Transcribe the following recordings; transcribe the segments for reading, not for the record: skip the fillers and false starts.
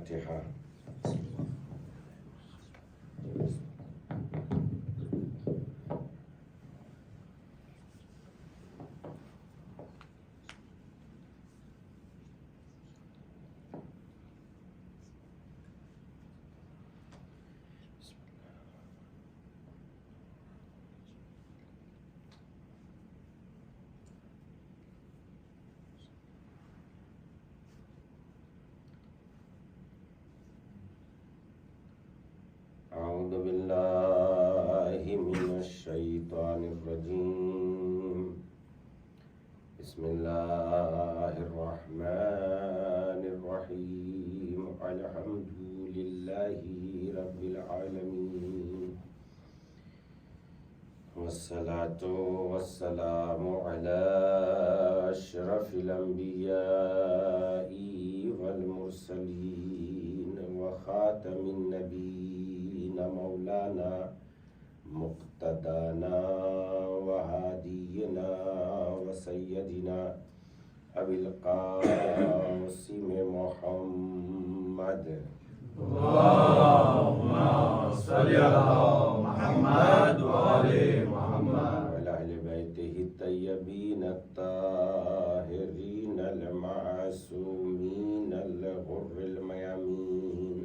الفاتحہ۔ اعوذ باللہ من الشیطان الرجیم، بسم اللہ الرحمن الرحیم، الحمد للہ رب العالمین، والصلاة والسلام علی اشرف الانبیاء والمرسلین وخاتم النبیین مولانا مقتدانا وہادینا وسیدنا ابی القاسم محمد اللهم صل على محمد وآل محمد وعلى أهل بيته الطيبين الطاهرين المعصومين الغر الميامين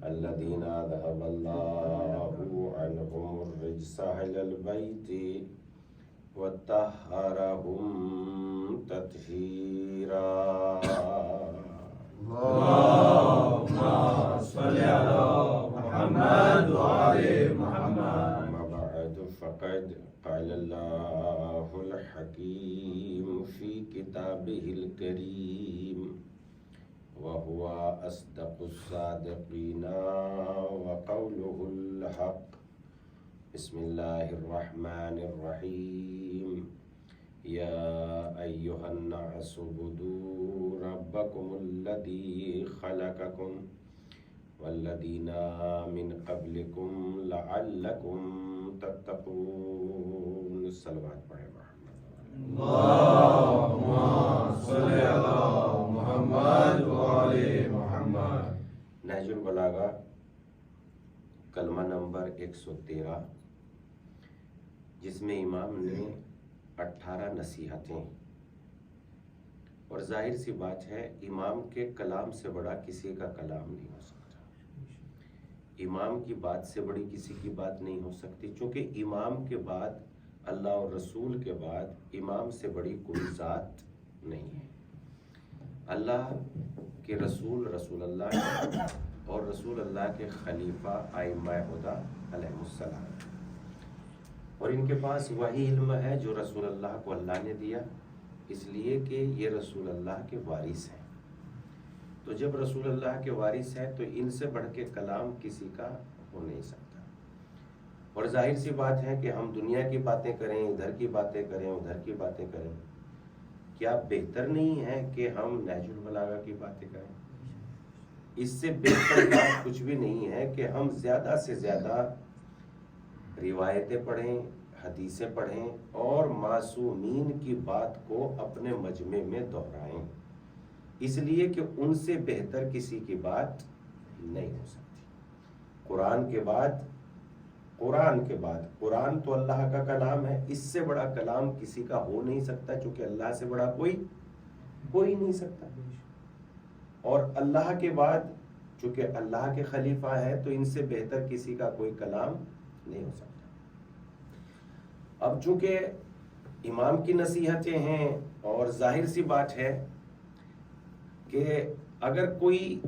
الذين أذهب الله عنهم الرجس أهل البيت وطهرهم تطهيرا اللهم صل على محمد وآل محمد أما بعد فقد قال الله الحكيم في كتابه الكريم وهو أصدق الصادقين وقوله الحق بسم الله الرحمن الرحيم يا أيها الناس اعبدوا ربكم الذي خلقكم والذين من قبلكم لعلكم تتقون۔ صلوات پڑھیں محمد۔ اللهم صل على محمد وآل محمد۔ نہج البلاغہ کلمہ نمبر 113، جس میں امام نے 18 نصیحتیں، اور ظاہر سی بات ہے امام کے کلام سے بڑا کسی کا کلام نہیں ہو سکتا، امام کی بات سے بڑی کسی کی بات نہیں ہو سکتی، چونکہ امام کے بعد، اللہ اور رسول کے بعد امام سے بڑی کوئی ذات نہیں ہے۔ اللہ کے رسول رسول اللہ اور رسول اللہ کے خلیفہ ائمہ ہدیٰ علیہ السلام، اور ان کے پاس وہی علم ہے جو رسول اللہ کو اللہ نے دیا، اس لیے کہ یہ رسول اللہ کے وارث ہیں۔ تو جب رسول اللہ کے وارث ہیں تو ان سے بڑھ کے کلام کسی کا ہو نہیں سکتا، اور ظاہر سی بات ہے کہ ہم دنیا کی باتیں کریں، ادھر کی باتیں کریں، ادھر کی باتیں کریں، کیا بہتر نہیں ہے کہ ہم نہج البلاغہ کی باتیں کریں؟ اس سے بہتر بات کچھ بھی نہیں ہے کہ ہم زیادہ سے زیادہ روایتیں پڑھیں، حدیثیں پڑھیں، اور معصومین کی بات کو اپنے مجمع میں دہرائیں، اس لیے کہ ان سے بہتر کسی کی بات نہیں ہو سکتی۔ قرآن کے بعد قرآن تو اللہ کا کلام ہے، اس سے بڑا کلام کسی کا ہو نہیں سکتا، چونکہ اللہ سے بڑا کوئی نہیں سکتا، اور اللہ کے بعد چونکہ اللہ کے خلیفہ ہے تو ان سے بہتر کسی کا کوئی کلام نہیں ہو سکتا۔ اب چونکہ امام کی نصیحتیں ہیں، اور ظاہر سی بات ہے کہ اگر کوئی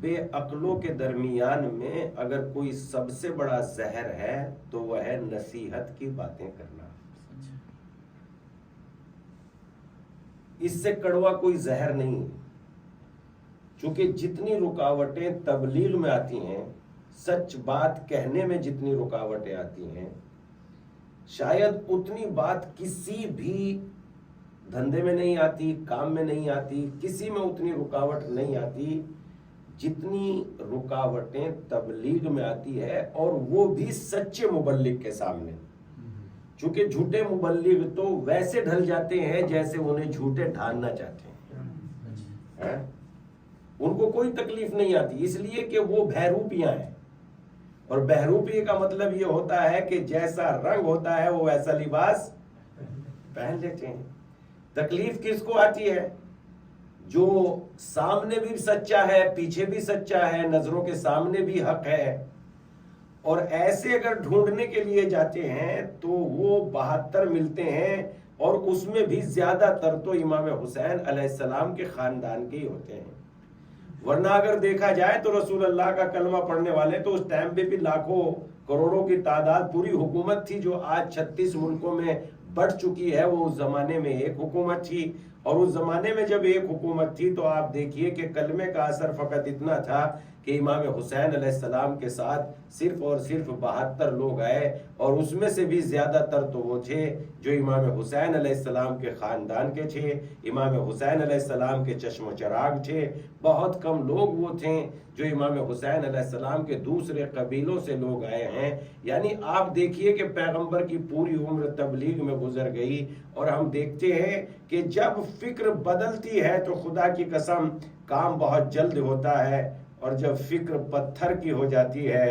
بے عقلوں کے درمیان میں اگر کوئی سب سے بڑا زہر ہے تو وہ ہے نصیحت کی باتیں کرنا۔ اس سے کڑوا کوئی زہر نہیں ہے، چونکہ جتنی رکاوٹیں تبلیغ میں آتی ہیں، سچ بات کہنے میں جتنی رکاوٹیں آتی ہیں، شاید اتنی بات کسی بھی دھندے میں نہیں آتی، کام میں نہیں آتی، کسی میں اتنی رکاوٹ نہیں آتی جتنی رکاوٹیں تبلیغ میں آتی ہے، اور وہ بھی سچے مبلغ کے سامنے، چونکہ جھوٹے مبلغ تو ویسے ڈھل جاتے ہیں جیسے انہیں جھوٹے ڈھالنا چاہتے ہیں، ان کو کوئی تکلیف نہیں آتی، اس لیے کہ وہ بہروپیاں ہیں، اور بہروپی کا مطلب یہ ہوتا ہے کہ جیسا رنگ ہوتا ہے وہ ویسا لباس پہن لیتے ہیں۔ تکلیف کس کو آتی ہے؟ جو سامنے بھی سچا ہے، پیچھے بھی سچا ہے، نظروں کے سامنے بھی حق ہے، اور ایسے اگر ڈھونڈنے کے لیے جاتے ہیں تو وہ 72 ملتے ہیں، اور اس میں بھی زیادہ تر تو امام حسین علیہ السلام کے خاندان کے ہی ہوتے ہیں۔ ورنہ اگر دیکھا جائے تو رسول اللہ کا کلمہ پڑھنے والے تو اس ٹائم پہ بھی لاکھوں کروڑوں کی تعداد، پوری حکومت تھی جو آج 36 ملکوں میں بڑھ چکی ہے، وہ اس زمانے میں ایک حکومت تھی، اور اس زمانے میں جب ایک حکومت تھی تو آپ دیکھیے کہ کلمے کا اثر فقط اتنا تھا کہ امام حسین علیہ السلام کے ساتھ صرف اور صرف 72 لوگ آئے، اور اس میں سے بھی زیادہ تر تو وہ تھے جو امام حسین علیہ السلام کے خاندان کے تھے، امام حسین علیہ السلام کے چشم و چراغ تھے۔ بہت کم لوگ وہ تھے جو امام حسین علیہ السلام کے دوسرے قبیلوں سے لوگ آئے ہیں۔ یعنی آپ دیکھیے کہ پیغمبر کی پوری عمر تبلیغ میں گزر گئی، اور ہم دیکھتے ہیں کہ جب فکر بدلتی ہے تو خدا کی قسم کام بہت جلد ہوتا ہے، اور جب فکر پتھر کی ہو جاتی ہے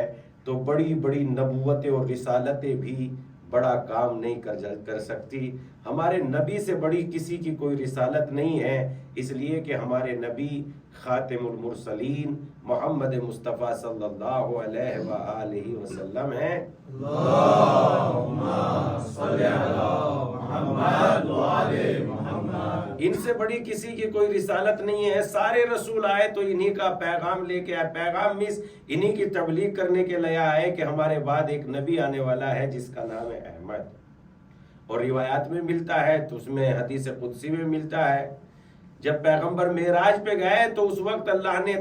تو بڑی بڑی نبوتیں اور رسالتیں بھی بڑا کام نہیں کر سکتی۔ ہمارے نبی سے بڑی کسی کی کوئی رسالت نہیں ہے، اس لیے کہ ہمارے نبی خاتم المرسلین محمد مصطفیٰ صلی اللہ علیہ وآلہ وسلم ہیں۔ اللہم صلی علی محمد وآل محمد۔ ان سے بڑی کسی کی کوئی رسالت نہیں ہے۔ سارے رسول آئے تو انہی کا پیغام لے کے آئے، پیغام مس انہی کی تبلیغ کرنے کے لیے آئے کہ ہمارے بعد ایک نبی آنے والا ہے جس کا نام ہے احمد، اور روایات میں ملتا ہے تو اس میں حدیث قدسی میں ملتا ہے۔ جب پیغمبر معراج پہ گئے تو اس وقت اللہ نے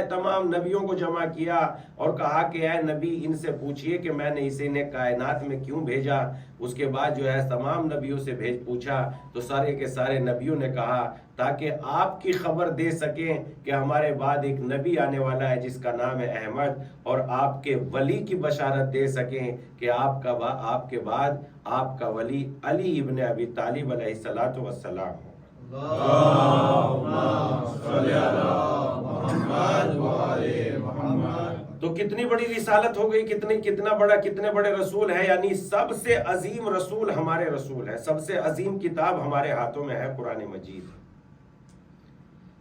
تمام نبیوں کو جمع کیا اور کہا کہ اے نبی ان سے پوچھئے کہ میں نے اسے انہیں کائنات میں کیوں بھیجا۔ اس کے بعد جو ہے تمام نبیوں سے پوچھا تو سارے کے سارے نبیوں نے کہا تاکہ آپ کی خبر دے سکیں کہ ہمارے بعد ایک نبی آنے والا ہے جس کا نام ہے احمد، اور آپ کے ولی کی بشارت دے سکیں کہ آپ کے بعد آپ کا ولی علی ابن ابی طالب علیہ السلام ہو۔ اللہم صلی علی محمد وآل محمد۔ تو کتنی بڑی رسالت ہو گئی، کتنے بڑے رسول ہیں۔ یعنی سب سے عظیم رسول ہمارے رسول ہے، سب سے عظیم کتاب ہمارے ہاتھوں میں ہے قرآن مجید۔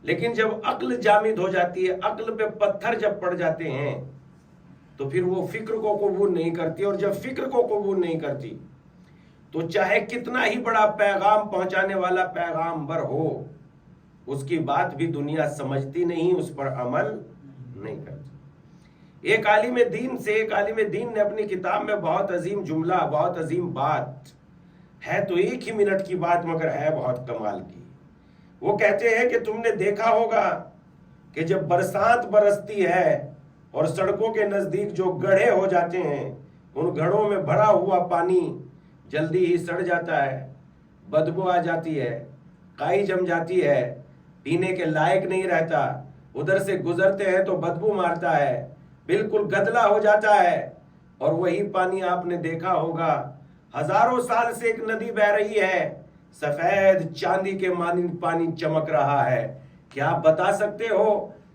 لیکن جب عقل جامد ہو جاتی ہے، عقل پہ پتھر جب پڑ جاتے ہیں تو پھر وہ فکر کو قبول نہیں کرتی، اور جب فکر کو قبول نہیں کرتی تو چاہے کتنا ہی بڑا پیغام پہنچانے والا پیغامبر ہو، اس کی بات بھی دنیا سمجھتی نہیں، اس پر عمل نہیں کرتی۔ ایک عالم دین نے اپنی کتاب میں بہت عظیم جملہ، بہت عظیم بات ہے، تو ایک ہی منٹ کی بات مگر ہے بہت کمال کی۔ وہ کہتے ہیں کہ تم نے دیکھا ہوگا کہ جب برسات برستی ہے اور سڑکوں کے نزدیک جو گڑھے ہو جاتے ہیں، ان گڑھوں میں بھرا ہوا پانی جلدی ہی سڑ جاتا ہے، بدبو آ جاتی ہے، کائی جم جاتی ہے، پینے کے لائق نہیں رہتا، ادھر سے گزرتے ہیں تو بدبو مارتا ہے، بالکل گدلا ہو جاتا ہے۔ اور وہی پانی آپ نے دیکھا ہوگا ہزاروں سال سے ایک ندی بہ رہی ہے، سفید چاندی کے مانند پانی چمک رہا ہے۔ کیا آپ بتا سکتے ہو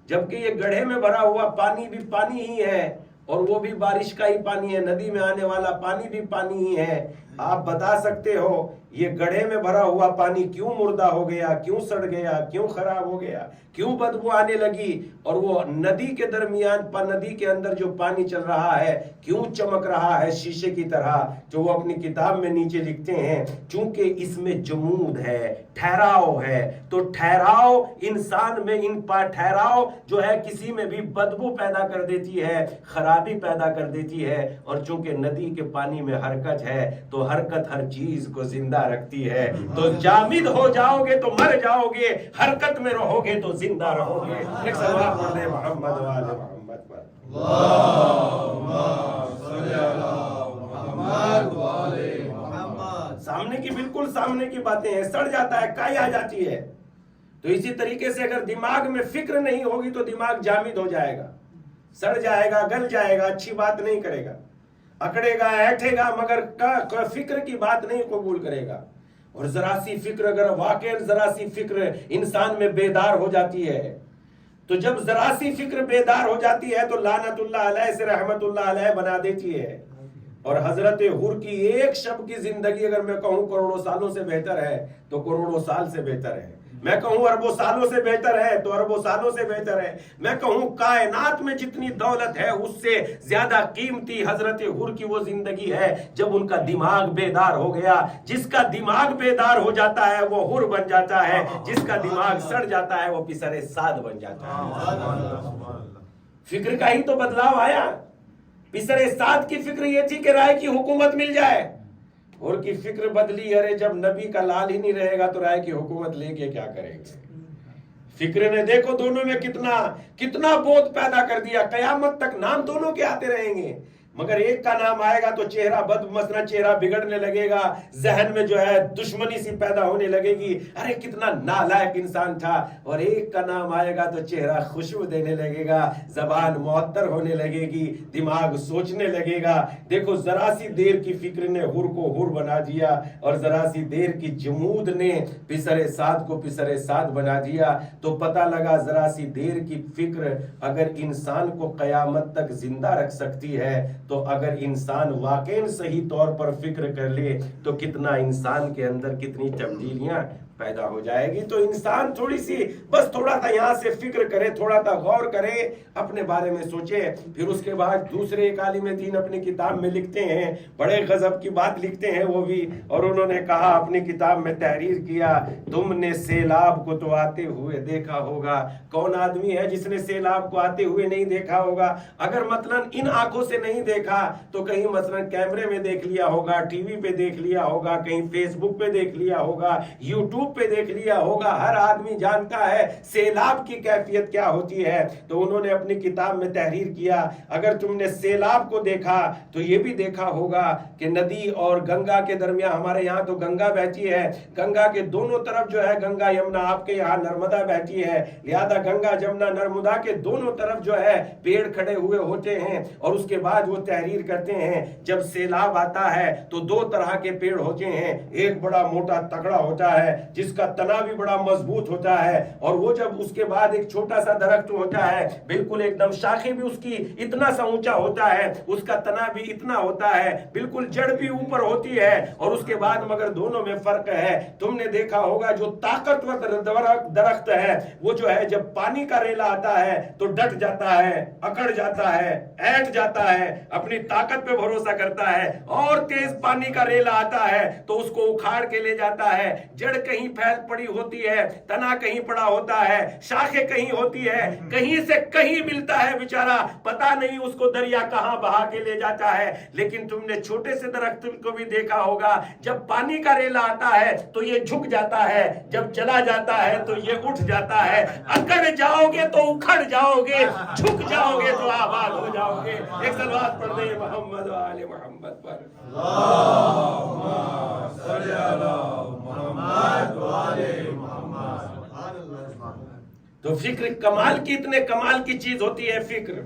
جبکہ یہ گڑھے میں بھرا ہوا پانی بھی پانی ہی ہے، اور وہ بھی بارش کا ہی پانی ہے، ندی میں آنے والا پانی بھی پانی ہی ہے، آپ بتا سکتے ہو یہ گڑھے میں بھرا ہوا پانی کیوں مردہ ہو گیا، کیوں سڑ گیا، کیوں خراب ہو گیا، کیوں بدبو آنے لگی، اور وہ ندی کے درمیان ندی کے اندر جو پانی چل رہا ہے کیوں چمک رہا ہے شیشے کی طرح؟ جو وہ اپنی کتاب میں نیچے لکھتے ہیں چونکہ اس میں جمود ہے، ٹھہراؤ ہے، تو ٹھہراؤ انسان میں ٹھہراؤ جو ہے کسی میں بھی بدبو پیدا کر دیتی ہے، خرابی پیدا کر دیتی ہے، اور چونکہ ندی کے پانی میں حرکت ہے تو حرکت ہر چیز کو زندہ رکھتی ہے۔ تو جامد ہو جاؤ گے تو مر جاؤ گے، حرکت میں رہو گے تو زندہ رہو گے۔ ایک صلوات پڑھ دیں محمد و آل محمد پر۔ اللہم صلی علی محمد وآل محمد۔ سامنے کی بالکل سامنے کی باتیں ہیں، سڑ جاتا ہے، کائی آ جاتی ہے۔ تو اسی طریقے سے اگر دماغ میں فکر نہیں ہوگی تو دماغ جامد ہو جائے گا، سڑ جائے گا، گل جائے گا، اچھی بات نہیں کرے گا، اکڑے گا، ایٹھے گا، مگر فکر کی بات نہیں قبول کرے گا۔ اور ذرا سی فکر، اگر واقعی ذرا سی فکر انسان میں بیدار ہو جاتی ہے تو جب ذرا سی فکر بیدار ہو جاتی ہے تو لعنت اللہ علیہ سے رحمت اللہ علیہ بنا دیتی ہے. اور حضرت حر کی ایک شب کی زندگی اگر میں کہوں کروڑوں سالوں سے بہتر ہے تو کروڑوں سال سے بہتر ہے. میں کہوں اربوں سالوں سے بہتر ہے تو اربوں سالوں سے بہتر ہے. میں کہوں کائنات میں جتنی دولت ہے اس سے زیادہ قیمتی حضرت حر کی وہ زندگی ہے جب ان کا دماغ بیدار ہو گیا. جس کا دماغ بیدار ہو جاتا ہے وہ حر بن جاتا ہے، جس کا دماغ سڑ جاتا ہے وہ پسر سعد بن جاتا ہے. فکر کا ہی تو بدلاؤ آیا. پسر سعد کی فکر یہ تھی کہ رائے کی حکومت مل جائے، اور کی فکر بدلی، ارے جب نبی کا لال ہی نہیں رہے گا تو رائے کی حکومت لے کے کیا کریں گے. فکر نے دیکھو دونوں میں کتنا بودھ پیدا کر دیا. قیامت تک نام دونوں کے آتے رہیں گے، مگر ایک کا نام آئے گا تو چہرہ مثلا چہرہ بگڑنے لگے گا، ذہن میں جو ہے دشمنی سی پیدا ہونے لگے گی، ارے کتنا نالائق انسان تھا. اور ایک کا نام آئے گا تو چہرہ خوشبو دینے لگے گا، زبان معطر ہونے لگے گی، دماغ سوچنے لگے گا. دیکھو ذرا سی دیر کی فکر نے حر کو حر بنا دیا، اور ذرا سی دیر کی جمود نے پسر سعد کو پسر سعد بنا دیا. تو پتہ لگا ذرا سی دیر کی فکر اگر انسان کو قیامت تک زندہ رکھ سکتی ہے تو اگر انسان واقعی صحیح طور پر فکر کر لے تو کتنا انسان کے اندر کتنی تبدیلیاں پیدا ہو جائے گی. تو انسان تھوڑی سی بس تھوڑا سا یہاں سے فکر کرے، تھوڑا سا غور کرے، اپنے بارے میں سوچے. پھر اس کے بعد دوسرے ایک عالم دین اپنی کتاب میں لکھتے ہیں، بڑے غضب کی بات لکھتے ہیں وہ بھی، اور انہوں نے کہا اپنی کتاب میں تحریر کیا، تم نے سیلاب کو تو آتے ہوئے دیکھا ہوگا. کون آدمی ہے جس نے سیلاب کو آتے ہوئے نہیں دیکھا ہوگا؟ اگر مثلا ان آنکھوں سے نہیں دیکھا تو کہیں مثلا کیمرے میں دیکھ لیا ہوگا، ٹی وی پہ دیکھ لیا ہوگا، کہیں فیس بک پہ دیکھ لیا ہوگا، یوٹیوب پہ دیکھ لیا ہوگا. ہر آدمی جانتا ہے سیلاب کی کیفیت کیا ہوتی ہے. تو انہوں نے اپنی کتاب میں تحریر کیا، اگر تم نے سیلاب کو دیکھا تو یہ بھی دیکھا ہوگا کہ ندی اور گنگا کے درمیان، ہمارے یہاں تو گنگا بہتی ہے، گنگا کے دونوں طرف جو ہے گنگا یمنا، آپ کے یہاں نرمدا بہتی ہے، لہذا گنگا جمنا نرمدا کے دونوں طرف جو ہے پیڑ کھڑے ہوئے ہوتے ہیں. اور اس کے بعد وہ تحریر کرتے ہیں جب سیلاب آتا ہے تو دو طرح کے پیڑ ہوتے ہیں، ایک بڑا موٹا تکڑا ہوتا ہے جس کا تنا بھی بڑا مضبوط ہوتا ہے، اور وہ جب اس کے بعد ایک چھوٹا سا درخت ہوتا ہے، بالکل ایک دم شاخیں بھی اس کی اتنا سا اونچا ہوتا ہے، اس کا تنا بھی اتنا ہوتا ہے، بالکل جڑ بھی اوپر ہوتی ہے. اور اس کے بعد مگر دونوں میں فرق ہے. تم نے دیکھا ہوگا جو طاقتور درخت ہے وہ جو ہے جب پانی کا ریلا آتا ہے تو ڈٹ جاتا ہے، اکڑ جاتا ہے، ایٹ جاتا ہے، اپنی طاقت پہ بھروسہ کرتا ہے. اور تیز پانی کا ریلا آتا ہے تو اس کو اکھاڑ کے لے جاتا ہے. جڑ کہیں پھیل پڑی ہوتی ہے، تنا کہیں پڑا ہوتا ہے، شاخیں کہیں ہوتی ہے، کہیں سے کہیں ملتا ہے، بیچارہ پتا نہیں اس کو دریا کہاں بہا کے لے جاتا ہے. لیکن تم نے چھوٹے سے درخت کو بھی دیکھا ہوگا، جب پانی کا ریلا آتا ہے تو یہ جھک جاتا ہے، جب چلا جاتا ہے تو یہ اٹھ جاتا ہے. اکڑ جاؤ گے تو اکھڑ جاؤ گے، جھک جاؤ گے تو آباد ہو جاؤ گے. ایک صلوات پڑھ دیں محمد و آل محمد پر. اللہم صلی علی محمد و آل محمد. تو فکر کمال کی، اتنے کمال کی چیز ہوتی ہے فکر.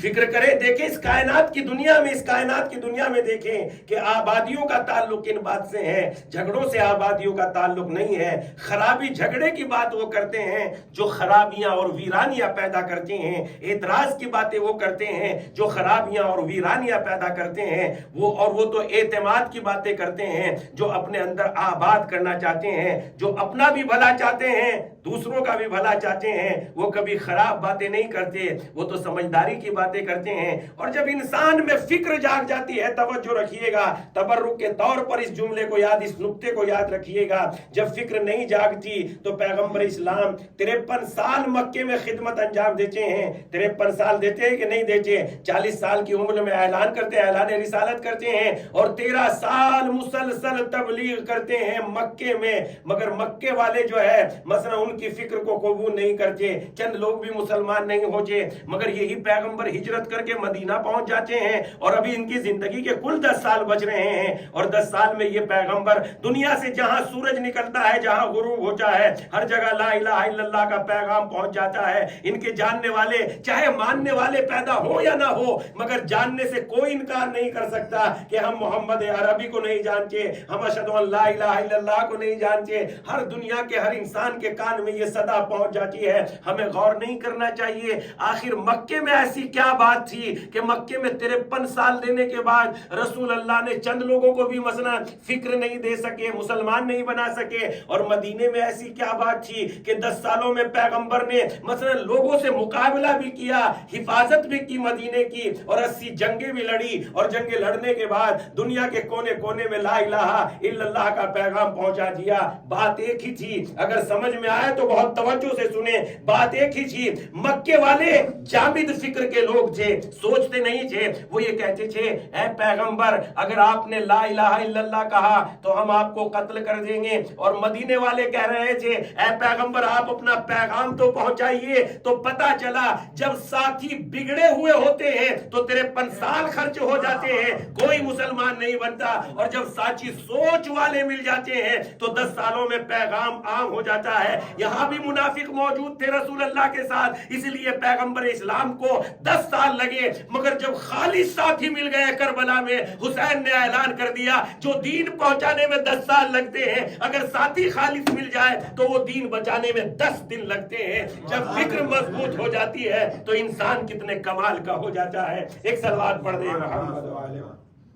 فکر کریں، دیکھیں اس کائنات کی دنیا میں دیکھیں کہ آبادیوں کا تعلق کن بات سے ہے. جھگڑوں سے آبادیوں کا تعلق نہیں ہے. خرابی جھگڑے کی بات وہ کرتے ہیں جو خرابیاں اور ویرانیاں پیدا کرتے ہیں. اعتراض کی باتیں وہ کرتے ہیں جو خرابیاں اور ویرانیاں پیدا کرتے ہیں. وہ تو اعتماد کی باتیں کرتے ہیں جو اپنے اندر آباد کرنا چاہتے ہیں، جو اپنا بھی بھلا چاہتے ہیں، دوسروں کا بھی بھلا چاہتے ہیں. وہ کبھی خراب باتیں نہیں کرتے، وہ تو سمجھداری کی باتیں کرتے ہیں. اور جب انسان میں فکر جاگ جاتی ہے، توجہ رکھیے گا، تبرک کے طور پر اس جملے کو یاد، اس نقطے کو یاد رکھیے گا. جب فکر نہیں جاگتی تو پیغمبر اسلام 53 سال مکے میں خدمت انجام دیتے ہیں. 53 سال دیتے ہیں کہ نہیں دیتے؟ 40 سال کی عمر میں اعلان کرتے ہیں، اعلان رسالت کرتے ہیں، اور 13 سال مسلسل تبلیغ کرتے ہیں مکے میں. مگر مکے والے جو ہے مثلا ان کی فکر کو قبول نہیں کرتے، چند لوگ بھی مسلمان نہیں ہوتے. مگر یہی پیغمبر ہجرت کر کے مدینہ پہنچ جاتے ہیں، اور ابھی ان کی زندگی کے کل 10 سال بچ رہے ہیں. اور 10 سال میں یہ پیغمبر دنیا سے جہاں سورج نکلتا ہے، جہاں غروب ہوتا ہے، ہر جگہ لا الہ الا اللہ کا پیغام پہنچ جاتا ہے. ان کے جاننے والے، چاہے ماننے والے پیدا ہو یا نہ ہو، مگر جاننے سے کوئی انکار نہیں کر سکتا کہ ہم محمد عربی کو نہیں جانتے، ہم اشہد ان لا الہ الا اللہ کو نہیں جانتے. ہر دنیا کے ہر انسان کے کان میں یہ صدا پہنچ جاتی ہے. ہمیں غور نہیں کرنا چاہیے آخر مکے میں ایسی کیا بات تھی کہ مکے میں 53 سال دینے کے بعد رسول اللہ نے چند لوگوں کو بھی مثلا فکر نہیں دے سکے, مسلمان نہیں بنا سکے, اور مدینے میں ایسی کیا بات تھی کہ 10 سالوں میں پیغمبر نے مثلا لوگوں سے مقابلہ بھی کیا, حفاظت بھی کی مدینے کی, اور 80 جنگیں بھی لڑی, اور جنگیں لڑنے کے بعد دنیا کے کونے کونے میں لا الہ الا اللہ کا پیغام پہنچا دیا. بات ایک ہی تھی, اگر سمجھ میں آئے تو بہت توجہ سے سنیں. بات ایک ہی تھی, مکے والے جامد فکر کے لوگ تھے, سوچتے نہیں تھے. وہ یہ کہتے تھے اے پیغمبر اگر آپ نے لا الہ الا اللہ کہا تو ہم آپ کو قتل کر دیں گے. اور مدینے والے کہہ رہے تھے اے پیغمبر آپ اپنا پیغام تو پہنچائیے. تو پتا چلا جب ساتھی بگڑے ہوئے ہوتے ہیں تو 53 سال خرچ ہو جاتے ہیں, کوئی مسلمان نہیں بنتا, اور جب ساتھی سوچ والے مل جاتے ہیں تو 10 سالوں میں پیغام عام ہو جاتا ہے. یہاں بھی منافق موجود تھے رسول اللہ کے ساتھ, اس لیے پیغمبر اسلام کو 10 سال لگے, مگر جب خالص ساتھی مل گئے کربلا میں, حسین نے اعلان کر دیا جو دین پہنچانے میں 10 سال لگتے ہیں اگر ساتھی خالص مل جائے تو وہ دین بچانے میں 10 دن لگتے ہیں. جب فکر مضبوط ہو جاتی ہے تو انسان کتنے کمال کا ہو جاتا ہے. ایک صلوات پڑھ دیں محمد والے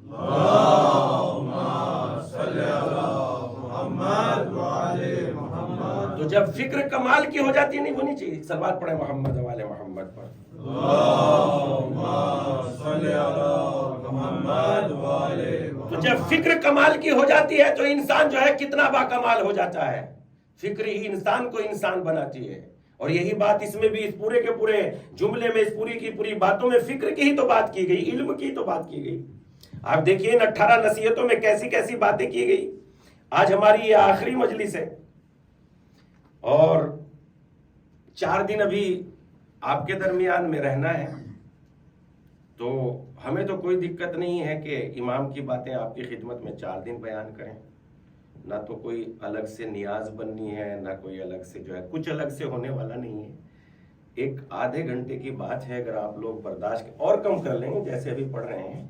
اللہم صلی علی محمد وعلی محمد. تو جب فکر کمال کی ہو جاتی نہیں ہونی چاہیے. صلوات پڑھیں محمد والے محمد پر. اللہم صلی علی محمد وعلی محمد. تو جب فکر کمال کی ہو جاتی ہے تو انسان جو ہے کتنا با کمال ہو جاتا ہے. فکر ہی انسان کو انسان بناتی ہے, اور یہی بات اس میں بھی اس پورے کے پورے جملے میں اس پوری کی پوری باتوں میں فکر کی ہی تو بات کی گئی, علم کی تو بات کی گئی. آپ دیکھیے ان 18 نصیحتوں میں کیسی کیسی باتیں کی گئی. آج ہماری یہ آخری مجلس ہے اور 4 دن ابھی آپ کے درمیان میں رہنا ہے, تو ہمیں تو کوئی دقت نہیں ہے کہ امام کی باتیں آپ کی خدمت میں 4 دن بیان کریں. نہ تو کوئی الگ سے نیاز بننی ہے, نہ کوئی الگ سے جو ہے کچھ الگ سے ہونے والا نہیں ہے. ایک آدھے گھنٹے کی بات ہے, اگر آپ لوگ برداشت اور کم کر لیں گے جیسے ابھی پڑھ رہے ہیں,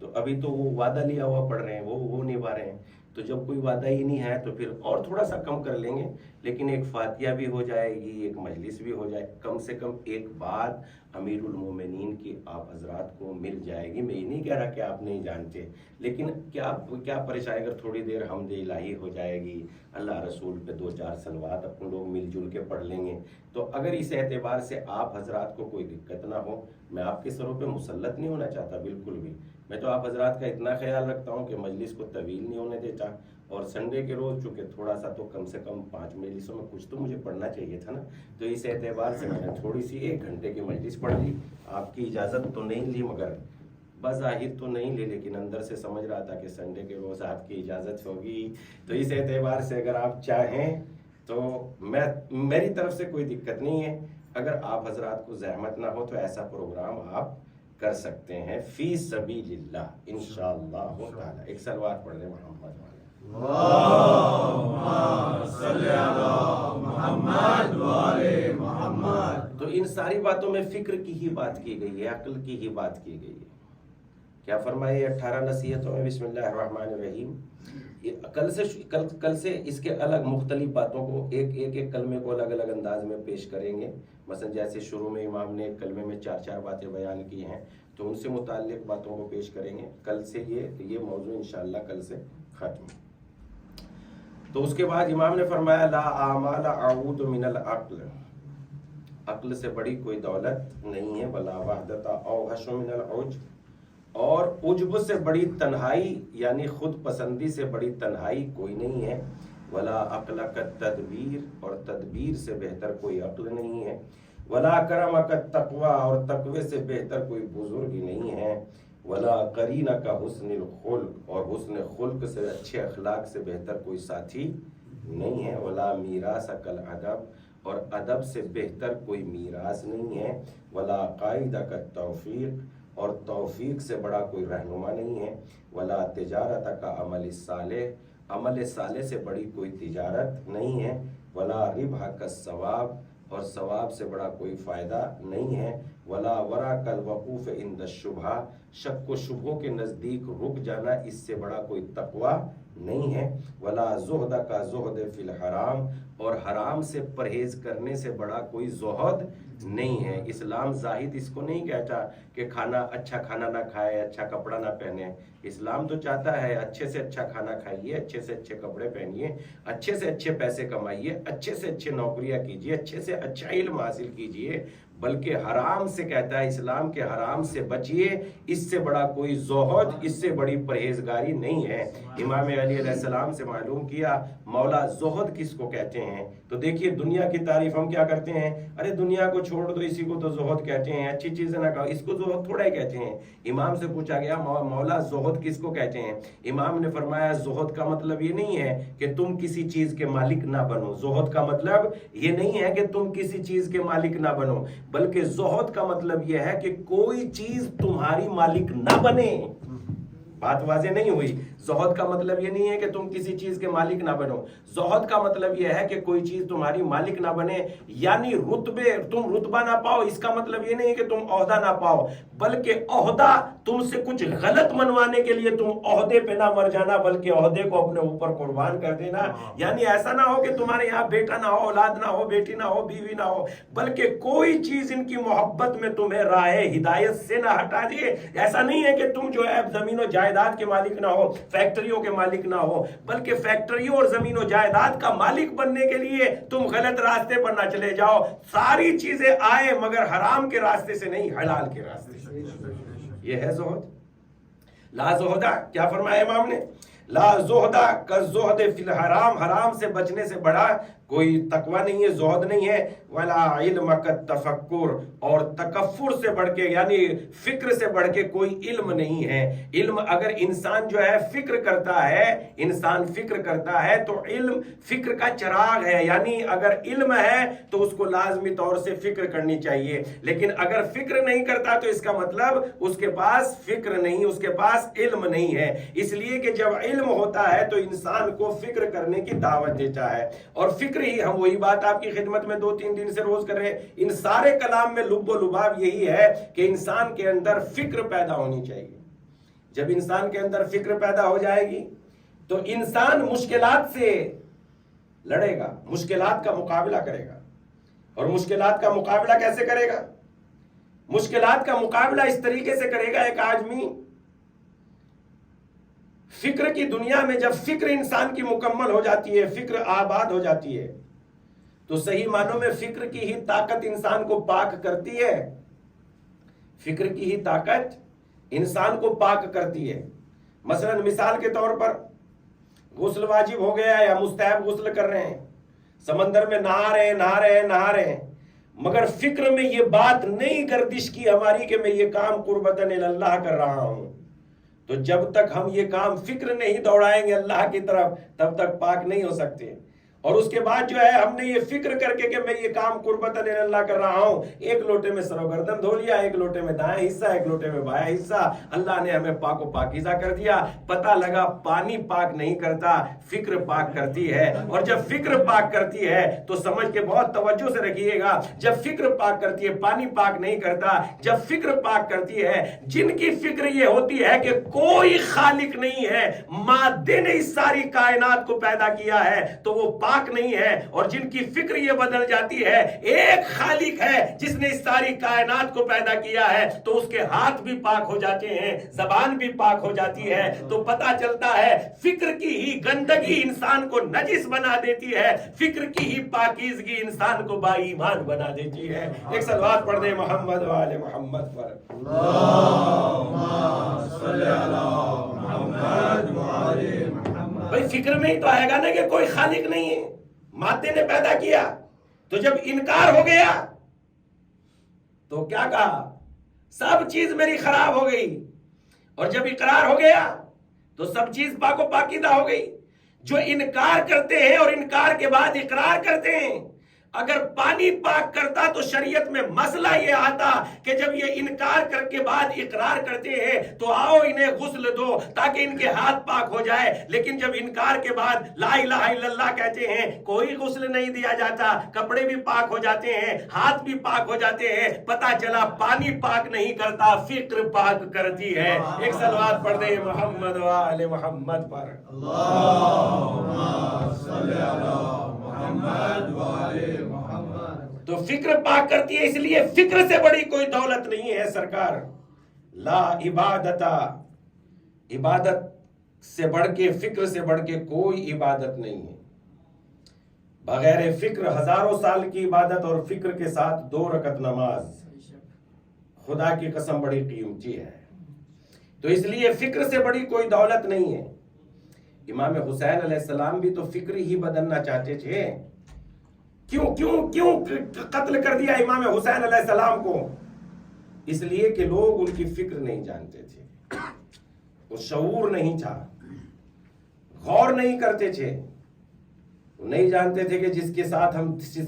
تو ابھی تو وہ وعدہ لیا ہوا پڑھ رہے ہیں, وہ نبھا رہے ہیں. تو جب کوئی وعدہ ہی نہیں ہے تو پھر اور تھوڑا سا کم کر لیں گے, لیکن ایک فاتحہ بھی ہو جائے گی, ایک مجلس بھی ہو جائے, کم سے کم ایک بات امیر المومنین کی آپ حضرات کو مل جائے گی. میں یہ نہیں کہہ رہا کہ آپ نہیں جانتے, لیکن کیا پریشانی اگر تھوڑی دیر حمد الہی ہو جائے گی, اللہ رسول پہ 2-4 صلوات اپنے لوگ مل جل کے پڑھ لیں گے. تو اگر اس اعتبار سے آپ حضرات کو کوئی دقت نہ ہو, میں آپ کے سروں پہ مسلط نہیں ہونا چاہتا بالکل بھی. میں تو آپ حضرات کا اتنا خیال رکھتا ہوں کہ مجلس کو طویل نہیں ہونے دیتا, اور سنڈے کے روز چونکہ تھوڑا سا تو کم سے کم 5 مجلسوں میں کچھ تو مجھے پڑھنا چاہیے تھا نا, تو اس اعتبار سے میں نے تھوڑی سی 1 گھنٹے کی مجلس پڑھ لی. آپ کی اجازت تو نہیں لی, مگر بظاہر تو نہیں لی, لیکن اندر سے سمجھ رہا تھا کہ سنڈے کے روز آپ کی اجازت ہوگی. تو اس اعتبار سے اگر آپ چاہیں تو میری طرف سے کوئی دقت نہیں ہے. اگر آپ حضرات کو زحمت نہ ہو تو ایسا پروگرام آپ کر سکتے ہیں فی سبیل اللہ انشاءاللہ تعالی. ایک صلوات پڑھ دیں محمد والے. اللہم صلی علی محمد وعلی محمد. تو ان ساری باتوں میں فکر کی ہی بات کی گئی ہے, عقل کی ہی بات کی گئی ہے. کیا فرمائے 18 نصیحتوں میں؟ بسم اللہ الرحمن الرحیم. کل سے اس کے الگ مختلف باتوں کو ایک کلمے کو الگ الگ انداز میں پیش کریں گے. مثلا جیسے شروع میں امام نے ایک کلمے میں 4 باتیں بیان کی ہیں, تو ان سے متعلق باتوں کو پیش کریں گے. کل سے یہ موضوع انشاءاللہ کل سے ختم. تو اس کے بعد امام نے فرمایا لا اعمال اعود من العقل, عقل سے بڑی کوئی دولت نہیں ہے. ولا وحدت اوحش من العجب, اور عجب سے بڑی تنہائی یعنی خود پسندی سے بڑی تنہائی کوئی نہیں ہے. ولا عقل کا تدبیر, اور تدبیر سے بہتر کوئی عقل نہیں ہے. ولا کرم کا تقوی, اور تقوی سے بہتر کوئی بزرگ نہیں ہے. ولا قرین کا حسن الخلق, اور حسن خلق سے اچھے اخلاق سے بہتر کوئی ساتھی نہیں ہے. ولا میراث کالادب, اور ادب سے بہتر کوئی میراث نہیں ہے. ولا قائد کا توفیق, اور توفیق سے بڑا کوئی رہنما نہیں ہے. ولا تجارت کا عمل صالح, عمل صالح سے بڑی کوئی تجارت نہیں ہے. ولا ربح کا ثواب, اور ثواب سے بڑا کوئی فائدہ نہیں ہے. ولا ورع کالوقوف عند الشبہہ, شک و شبہوں کے نزدیک رک جانا اس سے بڑا کوئی تقوی نہیں ہے۔ ولا زہد کا زہد فی الحرام، اور حرام سے پرہیز کرنے سے بڑا کوئی زہد نہیں ہے۔ اسلام زاہد اس کو نہیں کہتا کہ اچھا کھانا نہ کھائے، اچھا کپڑا نہ پہنے۔ اسلام تو چاہتا ہے اچھے سے اچھا کھانا کھائیے، اچھے سے اچھے کپڑے پہنیے، اچھے سے اچھے پیسے کمائیے، اچھے سے اچھے نوکریاں کیجیے، اچھے سے اچھا علم حاصل کیجیے، بلکہ حرام سے کہتا ہے اسلام کے حرام سے بچیے، اس سے بڑا کوئی زہد، اس سے بڑی پرہیزگاری نہیں ہے۔ امام علی علیہ السلام سے معلوم کیا مولا زہد کس کو کہتے ہیں، تو دیکھیے دنیا کی تعریف ہم کیا کرتے ہیں، ارے دنیا کو چھوڑ دو، اسی کو تو زہد کہتے ہیں، اچھی چیزیں نہ کھاؤ، اس کو زہد تھوڑا ہی کہتے ہیں۔ امام سے پوچھا گیا مولا زہد کس کو کہتے ہیں، امام نے فرمایا زہد کا مطلب یہ نہیں ہے کہ تم کسی چیز کے مالک نہ بنو، زہد کا مطلب یہ نہیں ہے کہ تم کسی چیز کے مالک نہ بنو، بلکہ زہد کا مطلب یہ ہے کہ کوئی چیز تمہاری مالک نہ بنے۔ بات واضح نہیں ہوئی؟ زہد کا مطلب یہ نہیں ہے کہ تم کسی چیز کے مالک نہ بنو، زہد کا مطلب یہ ہے کہ کوئی چیز تمہاری مالک نہ بنے، یعنی تم رتبہ نہ پاؤ۔ اس کا مطلب یہ نہیں کہ تم عہدہ نہ پاؤ، بلکہ عہدہ تم سے کچھ غلط منوانے کے لیے تم عہدے پہ نہ مر جانا، بلکہ عہدے کو اپنے اوپر قربان کر دینا۔ یعنی ایسا نہ ہو کہ تمہارے یہاں بیٹا نہ ہو، اولاد نہ ہو، بیٹی نہ ہو، بیوی نہ ہو، بلکہ کوئی چیز ان کی محبت میں تمہیں راہ ہدایت سے نہ ہٹا دے۔ ایسا نہیں ہے کہ تم جو ہے زمین و جائیداد کے مالک نہ ہو، فیکٹریوں کے مالک نہ ہو، بلکہ فیکٹریوں اور زمین و جائیداد کا مالک بننے کے لیے تم غلط راستے پر نہ چلے جاؤ۔ ساری چیزیں آئے مگر حرام کے راستے سے نہیں، حلال کے راستے سے۔ یہ ہے زہد۔ لا زہدہ کیا فرمایا امام نے؟ لا زہدہ کا زہد فی الحرام، حرام سے بچنے سے بڑا کوئی تقوی نہیں ہے، زہد نہیں ہے۔ ولا علم کا تفکر، اور تکفر سے بڑھ کے یعنی فکر سے بڑھ کے کوئی علم نہیں ہے۔ علم اگر انسان جو ہے فکر کرتا ہے، انسان فکر کرتا ہے تو علم فکر کا چراغ ہے، یعنی اگر علم ہے تو اس کو لازمی طور سے فکر کرنی چاہیے، لیکن اگر فکر نہیں کرتا تو اس کا مطلب اس کے پاس فکر نہیں، اس کے پاس علم نہیں ہے۔ اس لیے کہ جب علم ہوتا ہے تو انسان کو فکر کرنے کی دعوت دیتا ہے، اور فکر ہی، ہم وہی بات آپ کی خدمت میں 2-3 دن سے روز کر رہے ہیں، ان سارے کلام میں لب و لباب یہی ہے کہ انسان کے اندر فکر پیدا ہونی چاہیے۔ جب انسان کے اندر فکر پیدا ہو جائے گی تو انسان مشکلات سے لڑے گا، مشکلات کا مقابلہ کرے گا۔ اور مشکلات کا مقابلہ کیسے کرے گا؟ مشکلات کا مقابلہ اس طریقے سے کرے گا، ایک آدمی فکر کی دنیا میں جب فکر انسان کی مکمل ہو جاتی ہے، فکر آباد ہو جاتی ہے، تو صحیح معنوں میں فکر کی ہی طاقت انسان کو پاک کرتی ہے۔ فکر کی ہی طاقت انسان کو پاک کرتی ہے۔ مثلا مثال کے طور پر غسل واجب ہو گیا ہے یا مستحب غسل کر رہے ہیں، سمندر میں نہا رہے ہیں، مگر فکر میں یہ بات نہیں گردش کی ہماری کہ میں یہ کام قربتاً اللہ کر رہا ہوں، تو جب تک ہم یہ کام فکر نہیں دوڑائیں گے اللہ کی طرف تب تک پاک نہیں ہو سکتے۔ اور اس کے بعد جو ہے ہم نے یہ فکر کر کے کہ میں یہ کام قربتاً اللہ کر رہا ہوں، ایک لوٹے میں سر و گردن دھو لیا، ایک لوٹے میں دائیں حصہ، ایک لوٹے میں بایاں حصہ، اللہ نے ہمیں پاک و پاکیزہ کر دیا۔ پتہ لگا پانی پاک نہیں کرتا، فکر پاک کرتی ہے۔ اور جب فکر پاک کرتی ہے تو سمجھ کے بہت توجہ سے رکھیے گا، جب فکر پاک کرتی ہے پانی پاک نہیں کرتا، جب فکر پاک کرتی ہے، جن کی فکر یہ ہوتی ہے کہ کوئی خالق نہیں ہے، مادے نے اس ساری کائنات کو پیدا کیا ہے، تو وہ پاک نہیں ہے۔ اور جن کی فکر یہ بدل جاتی ہے ایک خالق ہے جس نے اس ساری کائنات کو پیدا کیا ہے، تو اس کے ہاتھ بھی پاک ہو جاتے ہیں، زبان بھی پاک ہو جاتی ہے۔ تو پتہ چلتا ہے فکر کی ہی گندگی انسان کو نجس بنا دیتی ہے، فکر کی ہی پاکیزگی انسان کو با ایمان بنا دیتی ہے۔ ایک صلوات پڑھ دیں محمد و آل محمد پر۔ اللہم صلی علی محمد و آل محمد۔ بھئی فکر میں ہی تو آئے گا نا کہ کوئی خالق نہیں ہے، مادے نے پیدا کیا۔ تو جب انکار ہو گیا تو کیا کہا؟ سب چیز میری خراب ہو گئی۔ اور جب اقرار ہو گیا تو سب چیز پاک و پاکیزہ ہو گئی۔ جو انکار کرتے ہیں اور انکار کے بعد اقرار کرتے ہیں، اگر پانی پاک کرتا تو شریعت میں مسئلہ یہ آتا کہ جب یہ انکار کر کے بعد اقرار کرتے ہیں تو آؤ انہیں غسل دو تاکہ ان کے ہاتھ پاک ہو جائے، لیکن جب انکار کے بعد لا الہ الا اللہ کہتے ہیں کوئی غسل نہیں دیا جاتا، کپڑے بھی پاک ہو جاتے ہیں، ہاتھ بھی پاک ہو جاتے ہیں، پتہ چلا پانی پاک نہیں کرتا، فکر پاک کرتی ہے۔ ایک صلوات پڑھ دیں محمد و آل محمد پر۔ اللہم صلی علی محمد و آل محمد۔ تو فکر پاک کرتی ہے، اس لیے فکر سے بڑی کوئی دولت نہیں ہے سرکار۔ لا عبادتا، عبادت سے بڑھ کے، فکر سے بڑھ کے کوئی عبادت نہیں ہے۔ بغیر فکر ہزاروں سال کی عبادت اور فکر کے ساتھ 2 رکعت نماز خدا کی قسم بڑی قیمتی ہے۔ تو اس لیے فکر سے بڑی کوئی دولت نہیں ہے۔ امام حسین علیہ السلام بھی تو فکر ہی بدلنا چاہتے تھے۔ کیوں قتل کر دیا امام حسین علیہ السلام کو؟ اس لیے کہ لوگ ان کی فکر نہیں جانتے تھے، وہ شعور نہیں تھا، غور نہیں کرتے تھے، وہ نہیں جانتے تھے کہ جس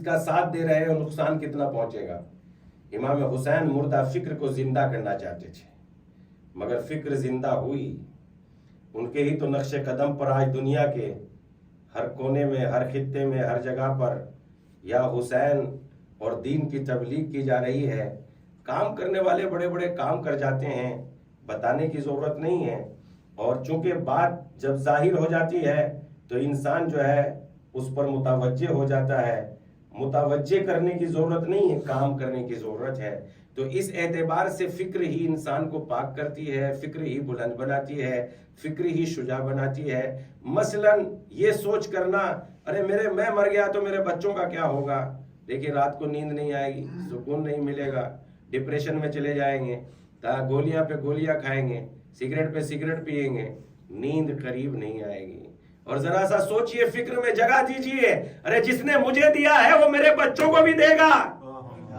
کا ساتھ دے رہے ہیں نقصان کتنا پہنچے گا۔ امام حسین مردہ فکر کو زندہ کرنا چاہتے تھے، مگر فکر زندہ ہوئی۔ ان کے ہی تو نقش قدم پر آج دنیا کے ہر کونے میں، ہر خطے میں، ہر جگہ پر یا حسین اور دین کی تبلیغ کی جا رہی ہے۔ کام کرنے والے بڑے بڑے کام کر جاتے ہیں، بتانے کی ضرورت نہیں ہے، اور چونکہ بات جب ظاہر ہو جاتی ہے تو انسان جو ہے اس پر متوجہ ہو جاتا ہے۔ متوجہ کرنے کی ضرورت نہیں ہے، کام کرنے کی ضرورت ہے۔ تو اس اعتبار سے فکر ہی انسان کو پاک کرتی ہے، فکر ہی بلند بناتی ہے، فکر ہی شجاع بناتی ہے۔ مثلا یہ سوچ کرنا ارے میں مر گیا تو میرے بچوں کا کیا ہوگا، دیکھیں رات کو نیند نہیں آئے گی، سکون نہیں ملے گا، ڈپریشن میں چلے جائیں گے، گولیاں پہ گولیاں کھائیں گے، سگریٹ پہ سگریٹ پیئیں گے، نیند قریب نہیں آئے گی۔ اور ذرا سا سوچئے، فکر میں جگہ دیجئے، ارے جس نے مجھے دیا ہے وہ میرے بچوں کو بھی دے گا،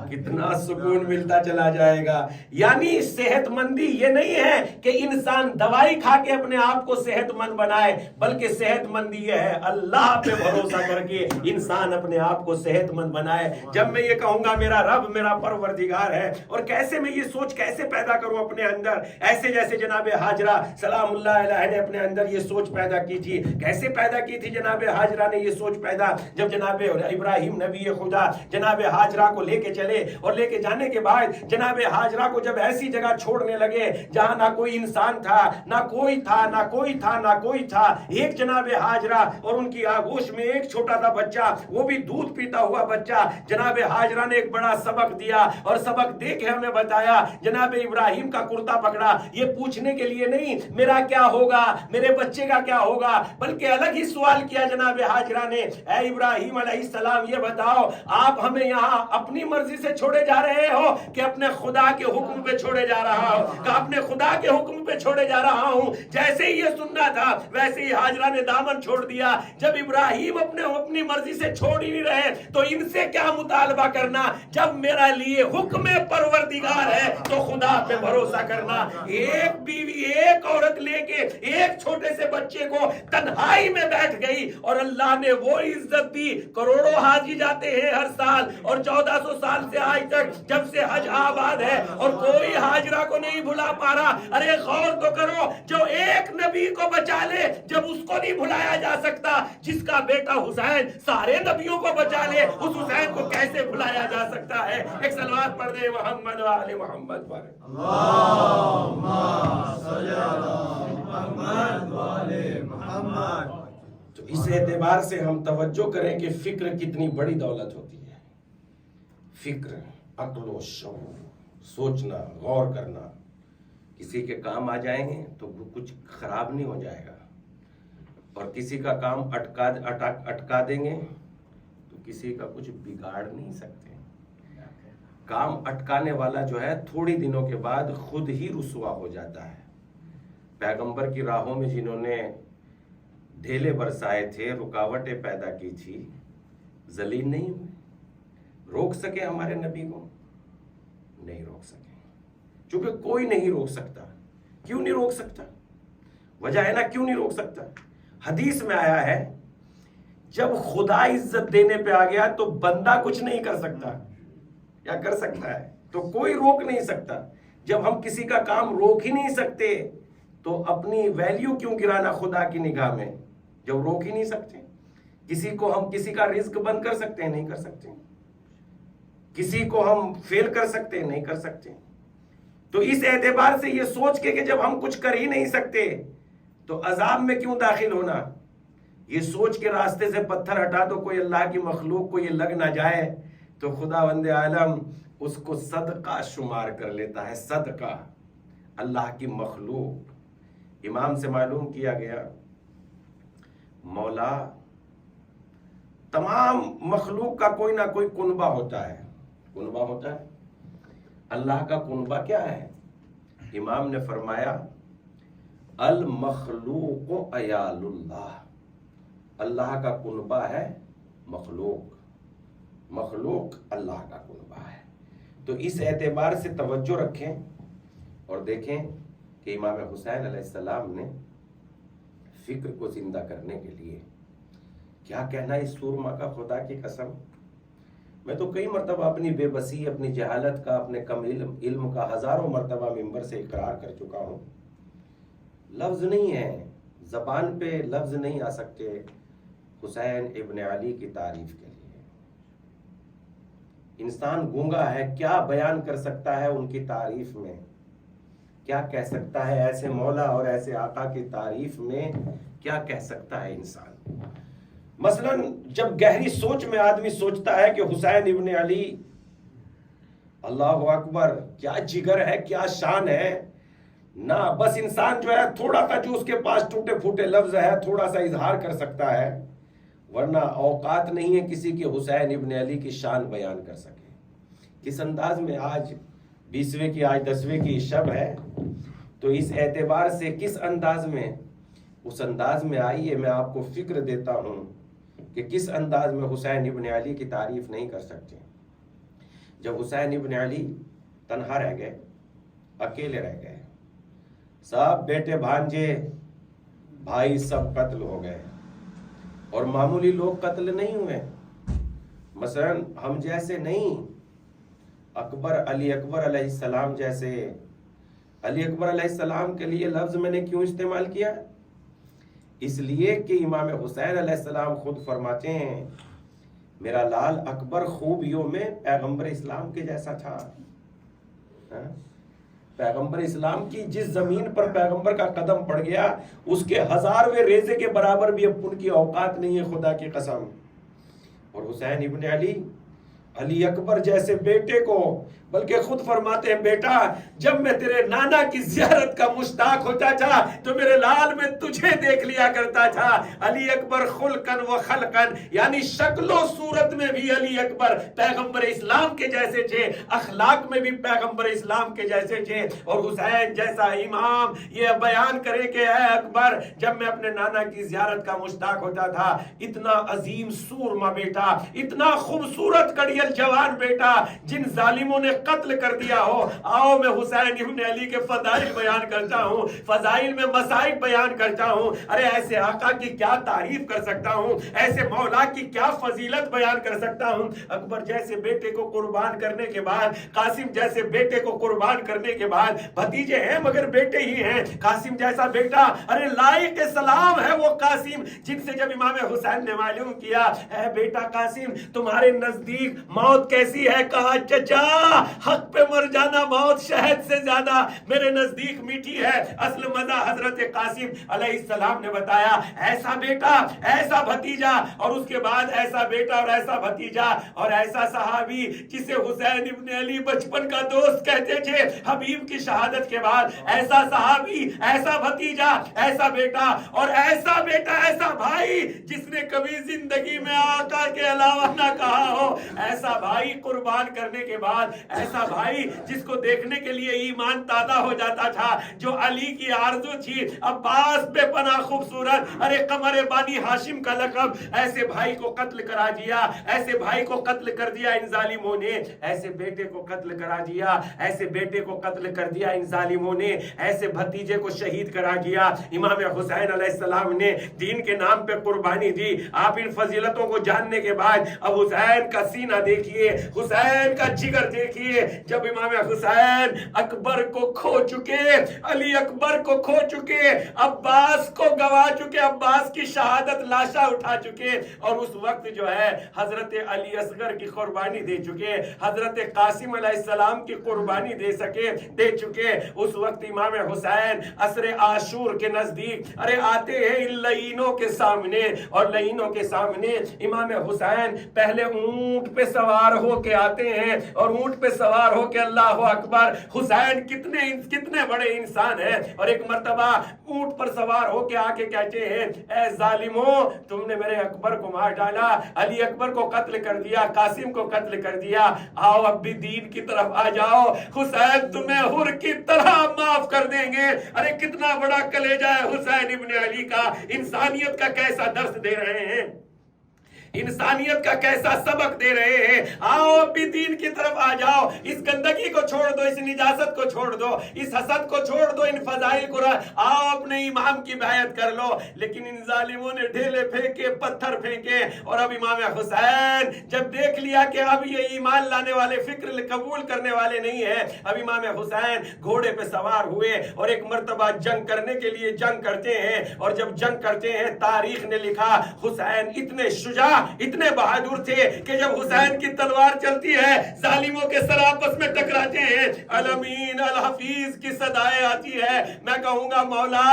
کتنا سکون ملتا چلا جائے گا۔ یعنی صحت مندی یہ نہیں ہے کہ انسان دوائی کھا کے اپنے آپ کو صحت مند بنائے، بلکہ صحت مندی یہ ہے اللہ پہ بھروسہ کر کے انسان اپنے آپ کو صحت مند بنائے۔ جب میں یہ کہوں گا میرا رب میرا پروردگار ہے، اور کیسے میں یہ سوچ کیسے پیدا کروں اپنے اندر، ایسے جیسے جناب حاجرہ سلام اللہ علیہ نے اپنے اندر یہ سوچ پیدا کی تھی۔ کیسے پیدا کی تھی جناب حاجرہ نے یہ سوچ پیدا؟ جب جناب ابراہیم نبی خدا جناب حاجرہ کو لے کے چلے، اور لے کے جانے کے بعد جناب حاجرہ کو جب ایسی جگہ چھوڑنے لگے جہاں نہ کوئی انسان تھا، نہ کوئی تھا، نہ کوئی تھا، نہ کوئی تھا، ایک جناب حاجرہ اور ان کی آغوش میں ایک چھوٹا سا بچہ، وہ بھی دودھ پیتا ہوا بچہ۔ جناب حاجرہ نے ایک بڑا سبق دیا، اور سبق دے کے ہمیں بتایا، جناب ابراہیم کا کرتا پکڑا، یہ پوچھنے کے لیے نہیں میرا کیا ہوگا، میرے بچے کا کیا ہوگا، بلکہ الگ ہی سوال کیا جناب حاجرہ نے، اے ابراہیم علیہ السلام یہ بتاؤ آپ ہمیں یہاں اپنی مرضی سے چھوڑے جا رہے ہو کہ اپنے خدا کے حکم پہ چھوڑے جا رہا ہو؟ کہ اپنے خدا کے حکم پہ چھوڑے جا رہا ہوں۔ جیسے ہی یہ سننا تھا ویسے ہی حاجرہ نے دامن چھوڑ دیا۔ جب ابراہیم اپنی مرضی سے چھوڑ ہی نہیں رہے تو ان سے کیا مطالبہ کرنا؟ جب میرا لیے حکم پروردگار ہے تو خدا پہ بھروسہ کرنا۔ ایک بیوی ایک عورت لے کے ایک چھوٹے سے بچے کو تنہائی میں بیٹھ گئی، اور اللہ نے وہ عزت دی۔ کروڑوں حاجی جاتے ہیں ہر سال، اور 1400 سال سے آج تک جب سے حج آباد ہے، اور کوئی حاجرہ کو نہیں بھلا پا رہا۔ ارے غور تو کرو، جو ایک نبی کو بچا لے جب اس کو نہیں بھلایا جا سکتا، جس کا بیٹا حسین سارے نبیوں کو بچا لے اس حسین کو کیسے بھلایا جا سکتا ہے؟ ایک صلوات پڑھ دے محمد و آل محمد پر۔ اللہم صلی علی محمد و آل محمد۔ تو اس اعتبار سے ہم توجہ کریں کہ فکر کتنی بڑی دولت ہوتی ہے۔ فکر، عقل و شعور، سوچنا، غور کرنا، کسی کے کام آ جائیں گے تو کچھ خراب نہیں ہو جائے گا، اور کسی کا کام اٹکا دیں گے تو کسی کا کچھ بگاڑ نہیں سکتے۔ کام اٹکانے والا جو ہے تھوڑی دنوں کے بعد خود ہی رسوا ہو جاتا ہے۔ پیغمبر کی راہوں میں جنہوں نے ڈھیلے برسائے تھے، رکاوٹیں پیدا کی تھی، ذلیل نہیں ہوئے؟ روک سکے ہمارے نبی کو؟ نہیں روک سکے، چونکہ کوئی نہیں روک سکتا۔ کیوں نہیں روک سکتا؟ وجہ ہے نا کیوں نہیں روک سکتا۔ حدیث میں آیا ہے جب خدا عزت دینے پہ آ گیا تو بندہ کچھ نہیں کر سکتا، یا کر سکتا ہے؟ تو کوئی روک نہیں سکتا۔ جب ہم کسی کا کام روک ہی نہیں سکتے تو اپنی ویلیو کیوں گرانا خدا کی نگاہ میں، جب روک ہی نہیں سکتے؟ کسی کو ہم کسی کا رزق بند کر سکتے ہیں؟ نہیں کر سکتے۔ کسی کو ہم فیل کر سکتے ہیں؟ نہیں کر سکتے۔ تو اس اعتبار سے یہ سوچ کے کہ جب ہم کچھ کر ہی نہیں سکتے تو عذاب میں کیوں داخل ہونا، یہ سوچ کے راستے سے پتھر ہٹا دو، کوئی اللہ کی مخلوق کو یہ لگ نہ جائے تو خداوند عالم اس کو صدقہ شمار کر لیتا ہے۔ صدقہ، اللہ کی مخلوق۔ امام سے معلوم کیا گیا مولا تمام مخلوق کا کوئی نہ کوئی کنبہ ہوتا ہے۔ کنبہ ہوتا ہے، اللہ کا کنبہ کیا ہے؟ امام نے فرمایا المخلوق عیال اللہ، اللہ کا کنبہ ہے مخلوق، مخلوق اللہ کا کنبہ ہے۔ تو اس اعتبار سے توجہ رکھیں اور دیکھیں کہ امام حسین علیہ السلام نے فکر کو زندہ کرنے کے لیے کیا کہنا اس سورما کا، خدا کی قسم میں تو کئی مرتبہ اپنی بے بسی، اپنی جہالت کا، اپنے کم علم کا ہزاروں مرتبہ ممبر سے اقرار کر چکا ہوں۔ لفظ نہیں ہے، زبان پہ لفظ نہیں آ سکتے حسین ابن علی کی تعریف کے لیے۔ انسان گونگا ہے، کیا بیان کر سکتا ہے ان کی تعریف میں؟ کیا کہہ سکتا ہے ایسے مولا اور ایسے آقا کی تعریف میں؟ کیا کہہ سکتا ہے انسان؟ مثلا جب گہری سوچ میں آدمی سوچتا ہے کہ حسین ابن علی، اللہ اکبر، کیا جگر ہے، کیا شان ہے، نہ بس انسان جو ہے تھوڑا سا جو اس کے پاس ٹوٹے پھوٹے لفظ ہے تھوڑا سا اظہار کر سکتا ہے، ورنہ اوقات نہیں ہے کسی کی حسین ابن علی کی شان بیان کر سکے۔ کس انداز میں آج 20ویں کی، آج 10ویں کی شب ہے، تو اس اعتبار سے کس انداز میں، اس انداز میں آئیے میں آپ کو فکر دیتا ہوں کہ کس انداز میں حسین ابن علی کی تعریف نہیں کر سکتے۔ جب حسین ابن علی تنہا رہ گئے، اکیلے رہ گئے، سب بیٹے بھانجے بھائی سب قتل ہو گئے، اور معمولی لوگ قتل نہیں ہوئے، مثلا ہم جیسے نہیں، علی اکبر علیہ السلام جیسے۔ علی اکبر علیہ السلام کے لیے لفظ میں نے کیوں استعمال کیا؟ اس لیے کہ امام حسین علیہ السلام خود فرماتے ہیں میرا لال اکبر خوبیوں میں پیغمبر اسلام کے جیسا تھا۔ پیغمبر اسلام کی جس زمین پر پیغمبر کا قدم پڑ گیا اس کے 1000ویں ریزے کے برابر بھی اب ان کی اوقات نہیں ہے، خدا کی قسم۔ اور حسین ابن علی اکبر جیسے بیٹے کو، بلکہ خود فرماتے ہیں بیٹا جب میں تیرے نانا کی زیارت کا مشتاق ہوتا تھا تو میرے لال میں تجھے دیکھ لیا کرتا تھا۔ علی اکبر خلقن و خلقن، یعنی شکل و صورت میں بھی علی اکبر پیغمبر اسلام کے جیسے تھے، اخلاق میں بھی پیغمبر اسلام کے جیسے تھے۔ اور حسین جیسا امام یہ بیان کرے کہ اے اکبر جب میں اپنے نانا کی زیارت کا مشتاق ہوتا تھا، اتنا عظیم سورما بیٹا، اتنا خوبصورت کڑیل جوان بیٹا جن ظالموں نے قتل کر دیا ہو، آؤ میں حسین ابن علی کے فضائل بیان کرتا ہوں، فضائل میں مصائب بیان کرتا ہوں۔ ارے ایسے آقا کی کیا تعریف کر سکتا ہوں، ایسے مولا کی کیا فضیلت بیان کر سکتا ہوں۔ اکبر جیسے بیٹے کو قربان کرنے کے بعد، قاسم جیسے بیٹے کو قربان کرنے کے بعد، بھتیجے ہیں مگر بیٹے ہی ہیں، قاسم جیسا بیٹا، ارے لائق سلام ہے وہ قاسم جن سے جب امام حسین نے معلوم کیا اے بیٹا قاسم تمہارے نزدیک موت کیسی ہے، کہا چچا حق پہ مر جانا موت شہد سے زیادہ میرے نزدیک میٹھی ہے۔ اصل مزہ حضرت قاسم علیہ السلام نے بتایا، ایسا بیٹا، ایسا بھتیجا، اور اس کے بعد ایسا بیٹا اور ایسا بھتیجا اور ایسا صحابی جسے حسین ابن علی بچپن کا دوست کہتے تھے، حبیب کی شہادت کے بعد ایسا صحابی، ایسا بھتیجا، ایسا بیٹا اور ایسا بیٹا، ایسا بھائی جس نے کبھی زندگی میں آقا کے علاوہ نہ کہا ہو، ایسا بھائی قربان کرنے کے بعد ایسا بھائی جس کو دیکھنے کے لیے ایمان تازہ ہو جاتا تھا، جو علی کی آرزو تھی، عباس بے پناہ خوبصورت، ارے قمر بانی ہاشم کا لقب، ایسے بھائی کو قتل کرا دیا، ایسے بھائی کو قتل کر دیا ان ظالموں نے، ایسے بیٹے کو قتل کرا دیا، ایسے بیٹے کو قتل کر دیا ان ظالموں نے، ایسے بھتیجے کو شہید کرا دیا۔ امام حسین علیہ السلام نے دین کے نام پہ قربانی دی۔ آپ ان فضیلتوں کو جاننے کے بعد اب حسین کا سینہ دیکھیے، حسین کا جگر دیکھیے، جب امام حسین اکبر کو کھو چکے، علی اکبر کو کھو چکے، عباس کو گوا چکے، عباس کی شہادت لاشا اٹھا چکے، اور اس وقت جو ہے حضرت علی اصغر کی قربانی دے چکے، حضرت قاسم علیہ السلام کی قربانی دے چکے، اس وقت امام حسین عصر عاشور کے نزدیک ارے آتے ہیں ان لعینوں کے سامنے، اور لعینوں کے سامنے امام حسین پہلے اونٹ پہ سوار ہو کے آتے ہیں، اور اونٹ پہ سوار ہو کے اللہ اکبر، حسین کتنے بڑے انسان ہیں، اور ایک مرتبہ اونٹ پر سوار ہو کے آ کے کہتے ہیں اے ظالموں، تم نے میرے اکبر کو مار ڈالا، علی اکبر کو قتل کر دیا، قاسم کو قتل کر دیا، آؤ اب بھی دین کی طرف آ جاؤ، حسین تمہیں حر کی طرح معاف کر دیں گے۔ ارے کتنا بڑا کلیجہ ہے حسین ابن علی کا، انسانیت کا کیسا درس دے رہے ہیں، انسانیت کا کیسا سبق دے رہے ہیں۔ آؤ اب بھی دین کی طرف آ جاؤ، اس گندگی کو چھوڑ دو، اس نجاست کو چھوڑ دو، اس حسد کو چھوڑ دو، ان فضائل کو آؤ اپنے امام کی بیعت کر لو۔ لیکن ان ظالموں نے ڈھیلے پھینکے، پتھر پھینکے، اور اب امام حسین جب دیکھ لیا کہ اب یہ ایمان لانے والے، فکر قبول کرنے والے نہیں ہیں، اب امام حسین گھوڑے پہ سوار ہوئے اور ایک مرتبہ جنگ کرنے کے لیے جنگ کرتے ہیں، اور جب جنگ کرتے ہیں تاریخ نے لکھا حسین اتنے شجاع، اتنے بہادر تھے کہ جب حسین کی تلوار چلتی ہے ظالموں کے سر آپس میں ٹکراتے ہیں، الامین الحفیظ کی صدائیں آتی ہے، میں کہوں گا مولا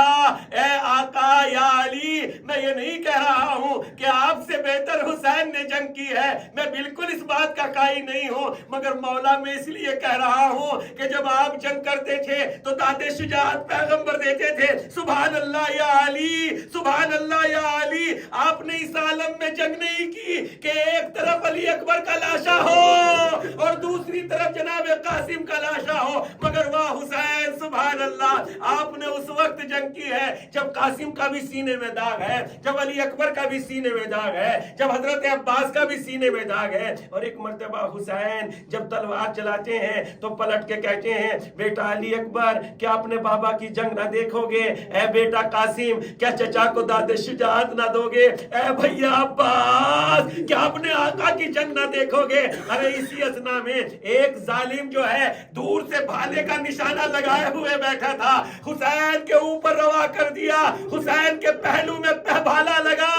اے آقا یا علی، میں یہ نہیں کہہ رہا ہوں کہ آپ سے بہتر حسین نے جنگ کی ہے، میں بالکل اس بات کا قائل نہیں ہوں، مگر مولا میں اس لیے کہہ رہا ہوں کہ جب آپ جنگ کرتے تھے تو داد شجاعت پیغمبر دیتے تھے، سبحان اللہ یا علی، سبحان اللہ یا علی، آپ نے اس عالم میں جنگ نہیں کی کہ ایک طرف علی اکبر کا لاشا ہو اور دوسری طرف جناب قاسم کا لاشا ہو، مگر واہ حسین سبحان اللہ، آپ نے اس وقت جنگ کی ہے جب قاسم کا بھی سینے میں داغ ہے، جب علی اکبر کا بھی سینے میں داغ ہے، جب حضرت عباس کا بھی سینے میں داغ ہے۔ اور ایک مرتبہ حسین جب تلوار چلاتے ہیں تو پلٹ کے کہتے ہیں بیٹا علی اکبر کیا اپنے بابا کی جنگ نہ دیکھو گے، اے بیٹا قاسم کیا چچا کو داد شجاعت نہ دو گے، اے بھیا عباس کیا اپنے آقا کی جنگ نہ دیکھو گے۔ ارے اسی اثنا میں ایک ظالم جو ہے دور سے بھالے کا نشانہ لگائے ہوئے بیٹھا تھا، حسین کے اوپر روا کر دیا، حسین کے پہلو میں بھالا لگا،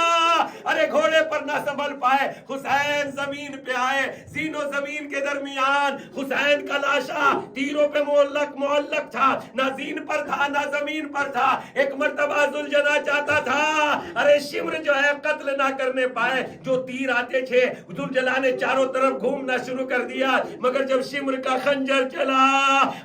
ارے گھوڑے پر نہ سنبھل پائے، حسین زمین پہ آئے، زین و زمین کے درمیان حسین کا لاشا تیروں پہ معلق تھا، نہ زین پر تھا نہ زمین پر تھا۔ ایک مرتبہ ذوالجنا چاہتا تھا ارے شمر جو ہے قتل نہ کرنے پائے، جو تیر آتے تھے ذوالجلال نے چاروں طرف گھومنا شروع کر دیا، مگر جب شمر کا خنجر چلا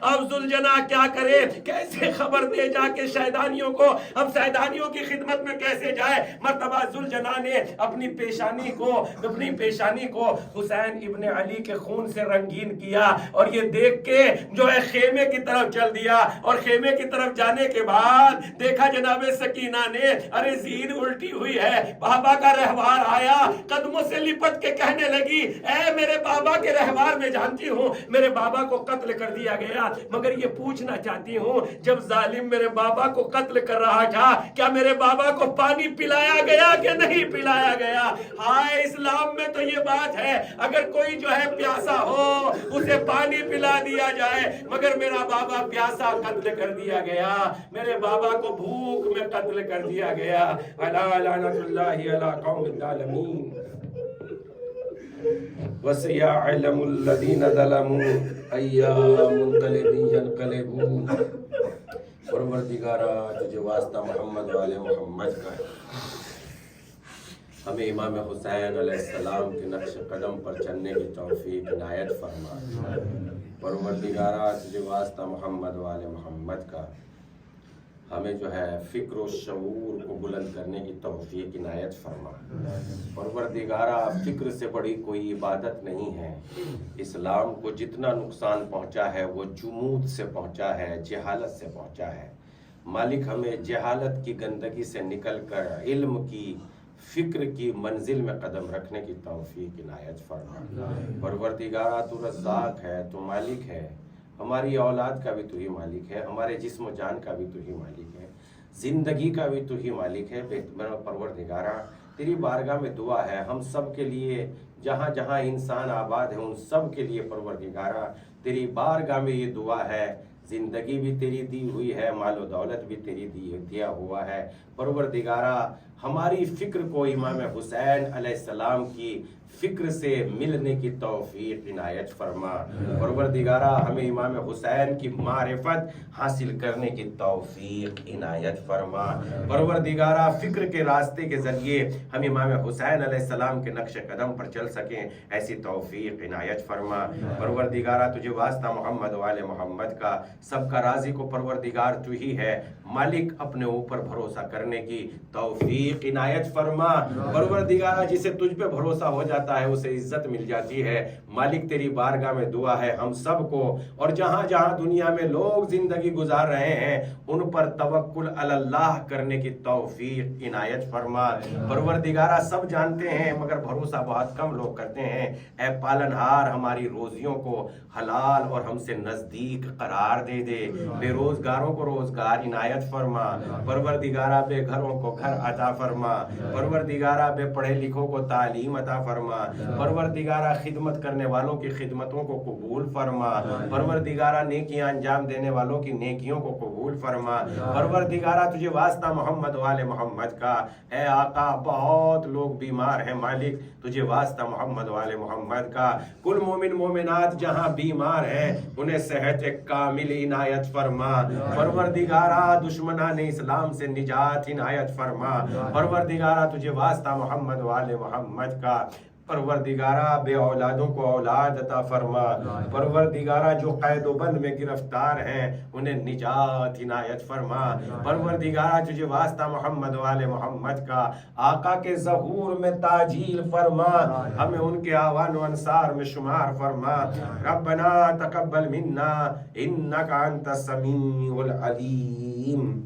اب ذوالجنا کیا کرے، کیسے خبر دے جا کے شیدانیوں کو، اب شیدانیوں کی خدمت میں کیسے جائے۔ مرتبہ ذوالجنا نے اپنی پیشانی کو حسین ابن علی کے خون سے رنگین کیا، اور یہ دیکھ کے جو ہے خیمے کی طرف چل دیا، اور خیمے کی طرف جانے کے بعد دیکھا جناب سکینہ نے ارے زین الٹی ہوئی ہے، بابا کا رہوار آیا، قدموں سے لپٹ کے کہنے لگی اے میرے بابا کے رہوار میں جانتی ہوں میرے بابا کو قتل کر دیا گیا، مگر یہ پوچھنا چاہتی ہوں جب ظالم میرے بابا کو قتل کر رہا تھا کیا میرے بابا کو پانی پلایا گیا کہ نہیں پلایا گیا؟ ہائے اسلام میں تو یہ بات ہے اگر کوئی جو ہے پیاسا ہو اسے پانی پلا دیا جائے، مگر میرا بابا پیاسا قتل کر دیا گیا، میرے بابا کو بھوک میں قتل کر دیا گیا۔ الا لعنت اللہ علی قوم الظالمین وسيعلم الذين ظلموا أي منقلب ينقلبون۔ پروردگارا تجھے واسطہ محمد والے محمد کا ہمیں امام حسین علیہ السلام کے نقش قدم پر چلنے کی توفیق عنایت فرما۔ پروردگارا تجھے واسطہ محمد والے محمد کا ہمیں جو ہے فکر و شعور کو بلند کرنے کی توفیق عنایت فرما۔ پروردگارا فکر سے بڑی کوئی عبادت نہیں ہے۔ اسلام کو جتنا نقصان پہنچا ہے وہ جمود سے پہنچا ہے، جہالت سے پہنچا ہے۔ مالک ہمیں جہالت کی گندگی سے نکل کر علم کی، فکر کی منزل میں قدم رکھنے کی توفیق عنایت فرما۔ پروردگارا تو رزاق ہے، تو مالک ہے، ہماری اولاد کا بھی تو ہی مالک ہے، ہمارے جسم و جان کا بھی تو ہی مالک ہے، زندگی کا بھی تو ہی مالک ہے۔ پروردگارا تیری بارگاہ میں دعا ہے ہم سب کے لیے، جہاں جہاں انسان آباد ہیں ان سب کے لیے پروردگارا تیری بارگاہ میں یہ دعا ہے، زندگی بھی تیری دی ہوئی ہے، مال و دولت بھی تیری دیا ہوا ہے۔ پروردگارا ہماری فکر کو امام حسین علیہ السلام کی فکر سے ملنے کی توفیق عنایت فرما۔ پروردگارا ہمیں امام حسین کی معرفت حاصل کرنے کی توفیق عنایت فرما۔ پروردگارا فکر کے راستے کے ذریعے ہم امام حسین علیہ السلام کے نقش قدم پر چل سکیں، ایسی توفیق عنایت فرما۔ پروردگارا تجھے واسطہ محمد و آل محمد کا، سب کا رازق و پروردگار تو ہی ہے، مالک اپنے اوپر بھروسہ کرنے کی توفیق عنایت فرما۔ پروردگارا جسے تجھ پہ بھروسہ ہو جاتا ہے اسے عزت مل جاتی ہے۔ مالک تیری بارگاہ میں دعا ہے ہم سب کو، اور جہاں جہاں دنیا میں لوگ زندگی گزار رہے ہیں ان پر توکل علی اللہ کرنے کی توفیق عنایت فرما۔ پروردگارا سب جانتے ہیں مگر بھروسہ بہت کم لوگ کرتے ہیں، اے پالنہار ہماری روزیوں کو حلال اور ہم سے نزدیک قرار دے دے، بے روزگاروں کو روزگار عنایت فرما۔ پروردگارا بے گھروں کو گھر عطا فرما۔ پروردگارا بے پڑھے لکھوں کو تعلیم عطا فرما۔ پروردگارا خدمت کرنے والوں کی خدمتوں کو قبول فرما۔ پروردگارا نیکیاں انجام دینے والوں کی نیکیوں کو قبول فرما۔ پروردگارا تجھے واسطہ محمد و آل محمد کا، اے آقا بہت لوگ بیمار ہیں، مالک تجھے واسطہ محمد و آل محمد کا، کل مومن مومنات جہاں بیمار ہیں انہیں صحت کامل عنایت فرما۔ پروردگارا دشمنان اسلام سے نجات عنایت فرما۔ پروردگارا تجھے واسطہ محمد و آل محمد کا، پروردگارا بے اولادوں کو اولاد عطا فرما۔ پروردگارا جو قید و بند میں گرفتار ہیں انہیں نجات عنایت فرما۔ پروردگارا تجھے واسطہ محمد و آل محمد کا، آقا کے ظہور میں تاجیل فرما، ہمیں ان کے آوان و انصار میں شمار فرما۔ ربنا تقبل منا انک انت السمیع العلیم۔